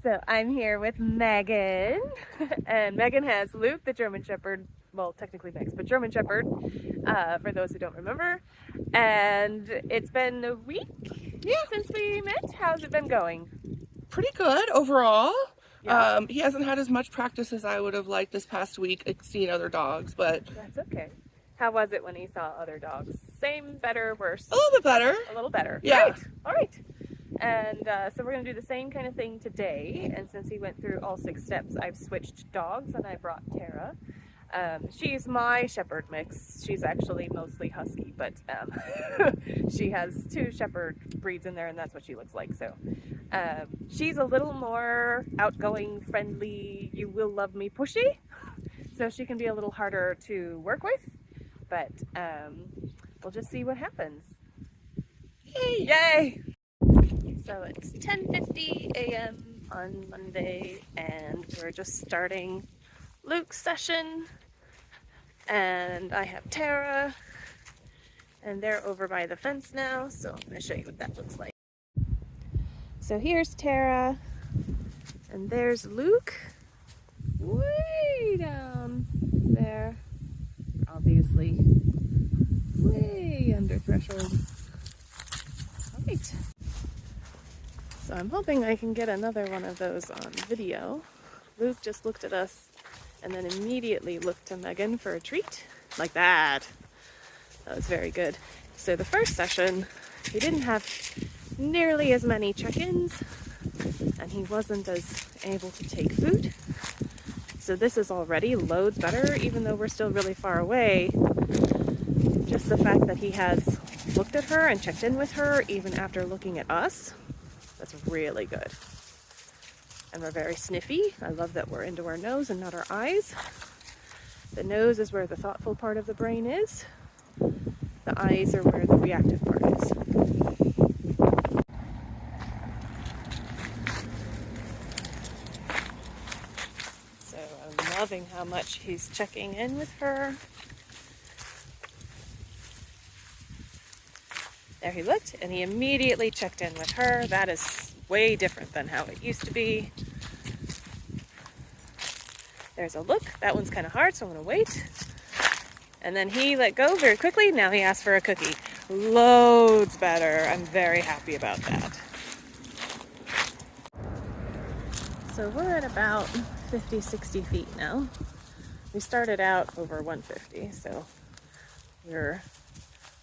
So I'm here with Megan, and Megan has Luke, the German Shepherd, well, technically mixed, but German Shepherd, for those who don't remember. And it's been a week since we met. How's it been going? Pretty good overall. Yeah? He hasn't had as much practice as I would have liked this past week seeing other dogs, but That's okay. How was it when he saw other dogs? Same, better, worse? a little bit better. A little better. Yeah. Great. All right. And so we're going to do the same kind of thing today. And since he went through all 6 steps, I've switched dogs and I brought Tara. She's my shepherd mix. She's actually mostly husky, but she has 2 shepherd breeds in there, and that's what she looks like. So she's a little more outgoing, friendly, you will love me pushy. So she can be a little harder to work with, but we'll just see what happens. Yay! Yay! So it's 10:50 a.m. on Monday, and we're just starting Luke's session. And I have Tara, and they're over by the fence now, so I'm going to show you what that looks like. So here's Tara, and there's Luke, way down there, obviously, way under threshold. All right. So I'm hoping I can get another one of those on video. Luke just looked at us and then immediately looked to Megan for a treat. Like that. That was very good. So the first session, he didn't have nearly as many check-ins, and he wasn't as able to take food. So this is already loads better, even though we're still really far away. Just the fact that he has looked at her and checked in with her, even after looking at us, that's really good. And we're very sniffy. I love that we're into our nose and not our eyes. The nose is where the thoughtful part of the brain is. The eyes are where the reactive part is. So I'm loving how much he's checking in with her. There he looked, and he immediately checked in with her. That is way different than how it used to be. There's a look. That one's kind of hard, so I'm going to wait. And then he let go very quickly. Now he asked for a cookie. Loads better. I'm very happy about that. So we're at about 50, 60 feet now. We started out over 150, so we're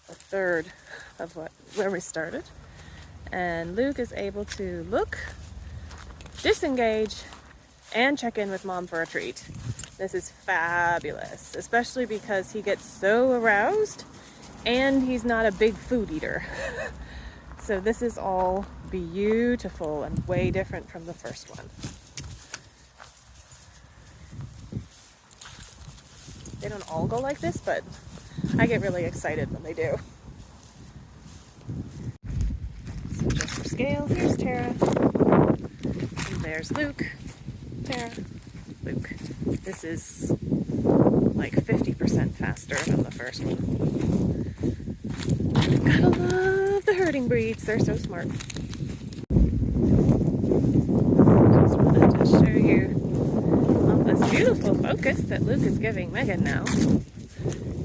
a third of where we started. And Luke is able to look, disengage, and check in with Mom for a treat. This is fabulous, especially because he gets so aroused and he's not a big food eater. So this is all beautiful and way different from the first one. They don't all go like this, but I get really excited when they do. So just for scale, here's Tara, and there's Luke. Tara, Luke. This is like 50% faster than the first one. Gotta love the herding breeds, they're so smart. Just wanted to show you all this beautiful focus that Luke is giving Megan now.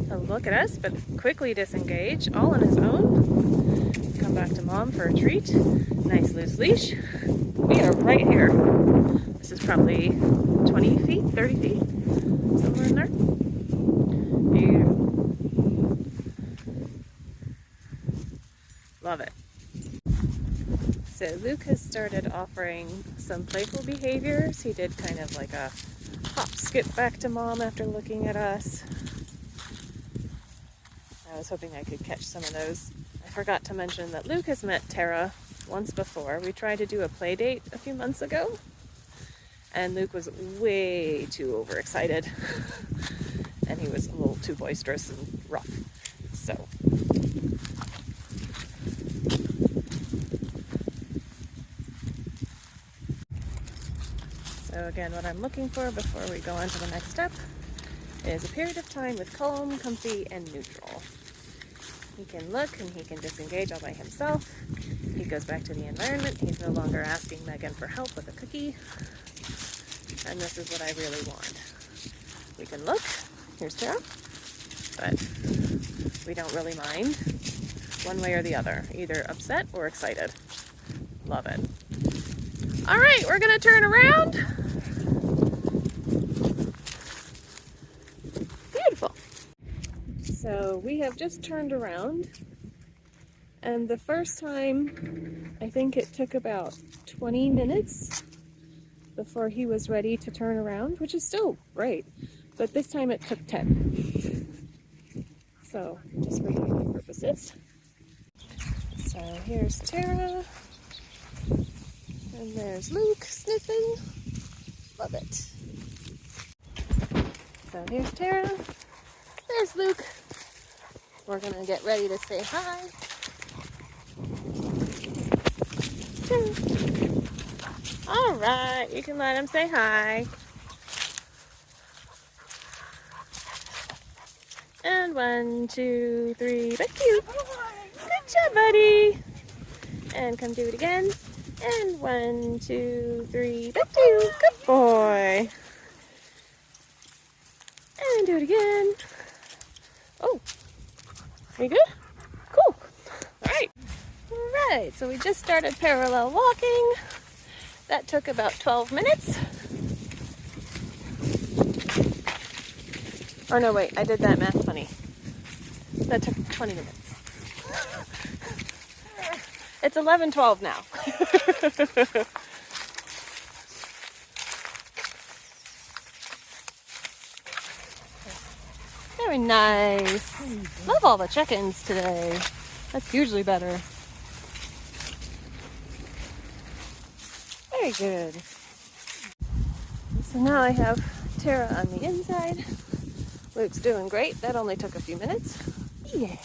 He'll look at us, but quickly disengage, all on his own. Come back to Mom for a treat. Nice loose leash. We are right here. This is probably 20 feet, 30 feet, somewhere in there. Beautiful. Love it. So Luke has started offering some playful behaviors. He did kind of like a hop skip back to Mom after looking at us. I was hoping I could catch some of those. I forgot to mention that Luke has met Tara once before. We tried to do a play date a few months ago, and Luke was way too overexcited, and he was a little too boisterous and rough. So again, what I'm looking for before we go on to the next step is a period of time with calm, comfy, and neutral. He can look and he can disengage all by himself. He he goes back to the environment. He's no longer asking Megan for help with a cookie. And this is what I really want. We can look. Here's Tara. But we don't really mind one way or the other. Either upset or excited. Love it. All right, we're going to turn around. Beautiful. So we have just turned around. And the first time, I think it took about 20 minutes before he was ready to turn around, which is still great. But this time it took 10. So, just for timing purposes. So here's Tara. And there's Luke sniffing. Love it. So here's Tara. There's Luke. We're gonna get ready to say hi. All right, you can let him say hi. And 1, 2, 3, back to you. Good job, buddy. And come do it again. And 1, 2, 3, back to you. Good boy. And do it again. Oh, are you good? Cool. All right. All right, so we just started parallel walking. That took about 12 minutes. Oh no, wait, I did that math funny. That took 20 minutes. It's 11:12 now. Very nice. Love all the check-ins today. That's usually better. Very good. So now I have Tara on the inside. Luke's doing great. That only took a few minutes. Yeah.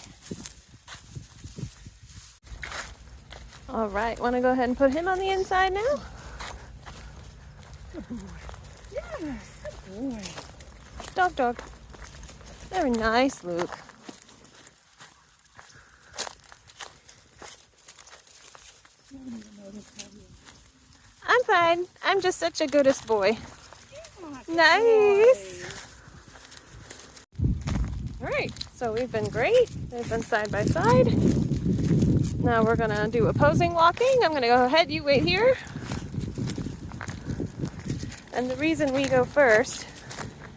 All right, want to go ahead and put him on the inside now? Good boy. Yes, good boy. Dog, dog. Very nice, Luke. I'm fine. I'm just such a goodest boy. Nice. All right, so we've been great. They've been side by side. Now we're gonna do opposing walking. I'm gonna go ahead, you wait here. And the reason we go first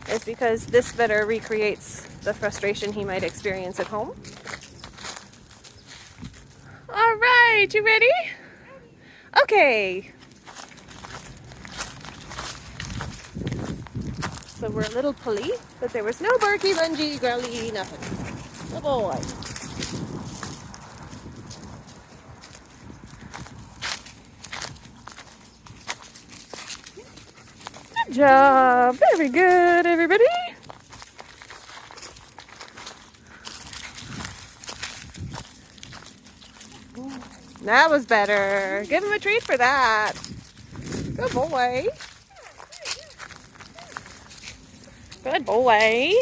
is because this better recreates the frustration he might experience at home. All right, you ready? Okay. So we're a little pulley, but there was no barky, lungy, growly, nothing. Good boy. Good job. Very good, everybody. That was better. Give him a treat for that. Good boy. Good boy.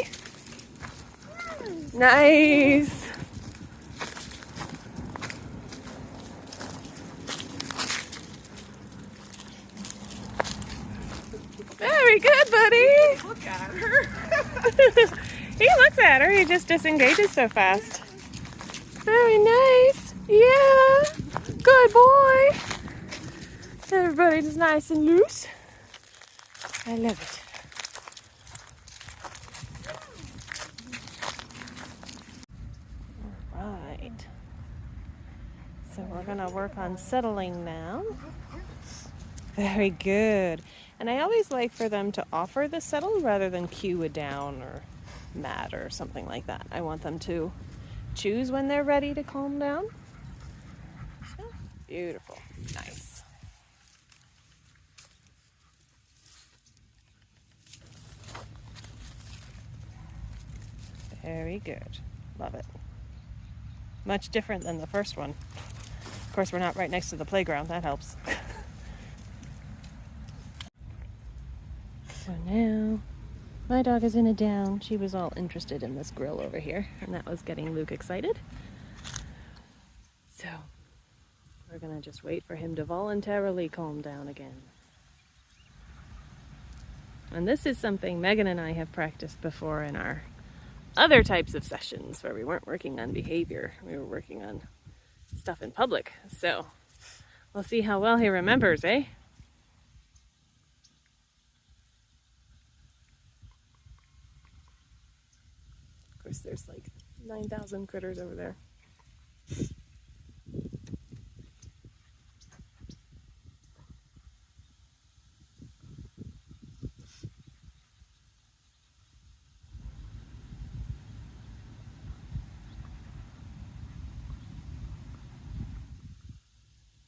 Nice. Very good, buddy. Look at her. He looks at her. He just disengages so fast. Very nice. Yeah. Good boy. Everybody's nice and loose. I love it. All right. So we're going to work on settling now. Very good. And I always like for them to offer the settle rather than cue a down or mat or something like that. I want them to choose when they're ready to calm down. So, beautiful. Nice. Very good. Love it. Much different than the first one. Of course, we're not right next to the playground. That helps. So now, my dog is in a down. She was all interested in this grill over here, and that was getting Luke excited. So, we're gonna just wait for him to voluntarily calm down again. And this is something Megan and I have practiced before in our other types of sessions where we weren't working on behavior, we were working on stuff in public. So we'll see how well he remembers, eh? Of course, there's like 9,000 critters over there.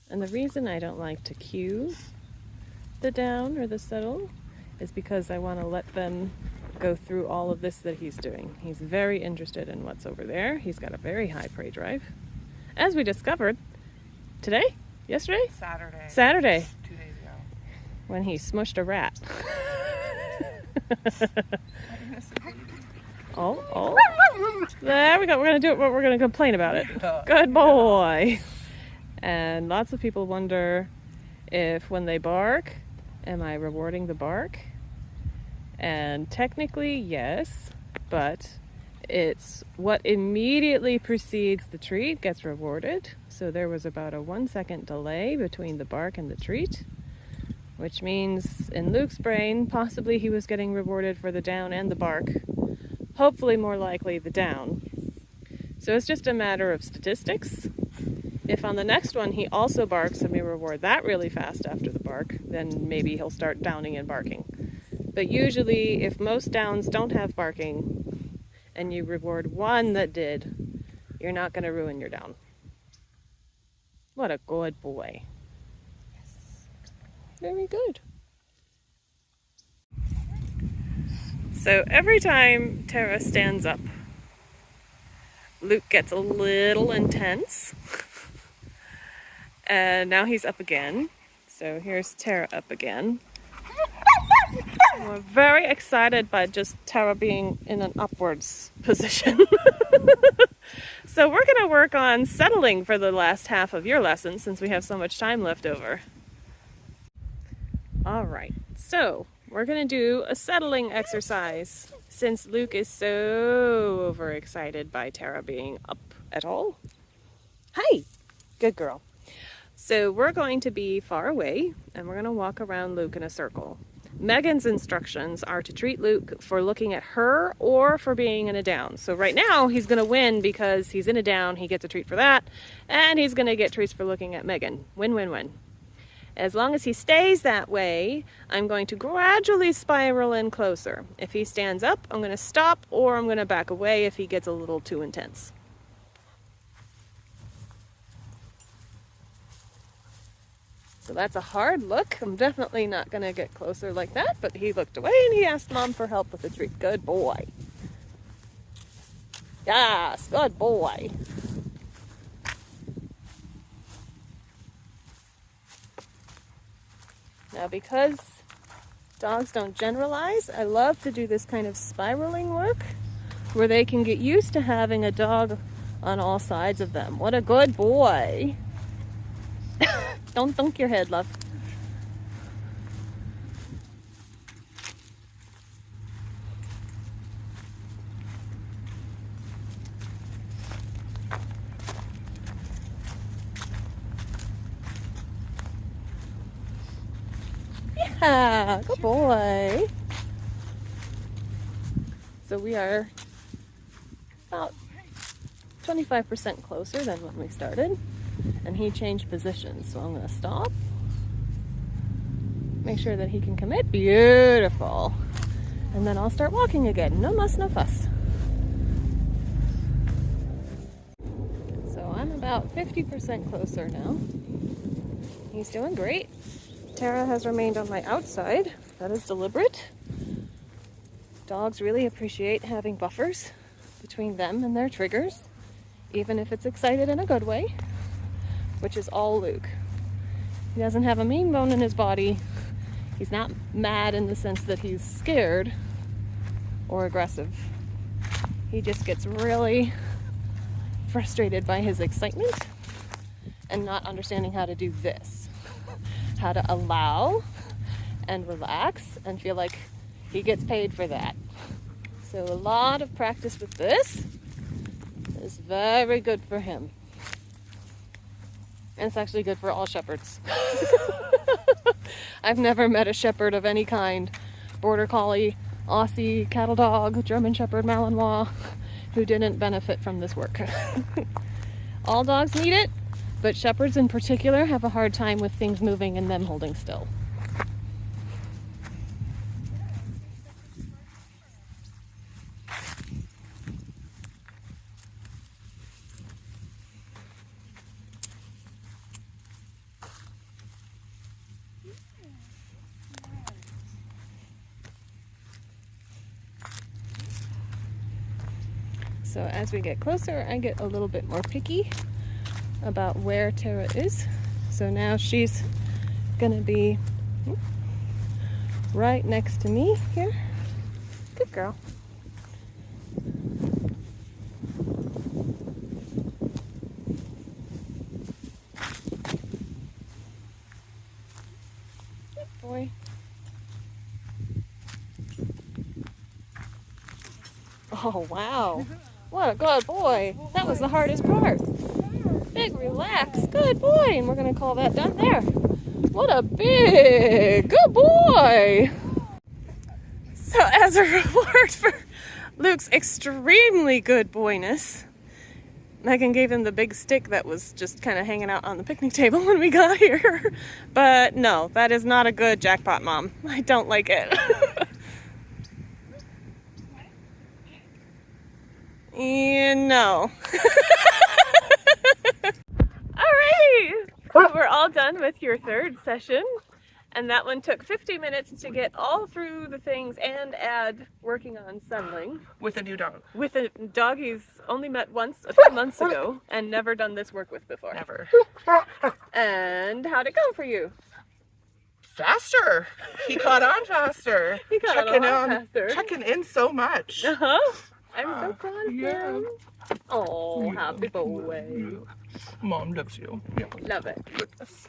And the reason I don't like to cue the down or the settle is because I want to let them go through all of this that he's doing. He's very interested in what's over there. He's got a very high prey drive. As we discovered today? Yesterday? Saturday. 2 days ago. When he smushed a rat. Oh. There we go. We're going to do it, but we're going to complain about it. Good boy. And lots of people wonder if when they bark, am I rewarding the bark? And technically, yes, but it's what immediately precedes the treat gets rewarded. So there was about a 1 second delay between the bark and the treat, which means in Luke's brain, possibly he was getting rewarded for the down and the bark. Hopefully more likely the down. So it's just a matter of statistics. If on the next one he also barks and we reward that really fast after the bark, then maybe he'll start downing and barking. But usually if most downs don't have barking and you reward one that did, you're not going to ruin your down. What a good boy. Yes. Very good. So every time Tara stands up, Luke gets a little intense. And now he's up again. So here's Tara up again. We're very excited by just Tara being in an upwards position. So we're going to work on settling for the last half of your lesson since we have so much time left over. All right, so we're going to do a settling exercise since Luke is so overexcited by Tara being up at all. Hi, good girl. So we're going to be far away and we're going to walk around Luke in a circle. Megan's instructions are to treat Luke for looking at her or for being in a down. So right now he's going to win because he's in a down, he gets a treat for that, and he's going to get treats for looking at Megan. Win, win, win. As long as he stays that way, I'm going to gradually spiral in closer. If he stands up, I'm going to stop or I'm going to back away if he gets a little too intense. So that's a hard look. I'm definitely not going to get closer like that, but he looked away and he asked Mom for help with the treat. Good boy. Yes, good boy. Now because dogs don't generalize, I love to do this kind of spiraling work where they can get used to having a dog on all sides of them. What a good boy. Don't thunk your head, love. Yeah, good boy. So we are about 25% closer than when we started. And he changed positions, so I'm going to stop. Make sure that he can commit. Beautiful. And then I'll start walking again. No muss, no fuss. So I'm about 50% closer now. He's doing great. Tara has remained on my outside. That is deliberate. Dogs really appreciate having buffers between them and their triggers, even if it's excited in a good way. Which is all Luke. He doesn't have a mean bone in his body. He's not mad in the sense that he's scared or aggressive. He just gets really frustrated by his excitement and not understanding how to do this. How to allow and relax and feel like he gets paid for that. So a lot of practice with this is very good for him. And it's actually good for all shepherds. I've never met a shepherd of any kind, border collie, Aussie, cattle dog, German shepherd, Malinois, who didn't benefit from this work. All dogs need it, but shepherds in particular have a hard time with things moving and them holding still. So as we get closer, I get a little bit more picky about where Tara is. So now she's gonna be right next to me here. Good girl. Good boy. Oh, wow. What a good boy. That was the hardest part. Big relax. Good boy. And we're going to call that done there. What a big good boy. So as a reward for Luke's extremely good boyness, Megan gave him the big stick that was just kind of hanging out on the picnic table when we got here. But no, that is not a good jackpot, Mom. I don't like it. And no. Alrighty, so we're all done with your third session, and that one took 50 minutes to get all through the things and add working on sunling. With a new dog. With a dog he's only met once a few months ago and never done this work with before. Never. And how'd it go for you? Faster. He caught on faster. He got on faster. Checking in so much. Uh-huh. I'm so proud of Yeah. him. Oh, happy boy. Mom loves you. Yeah. Love it. Goodness.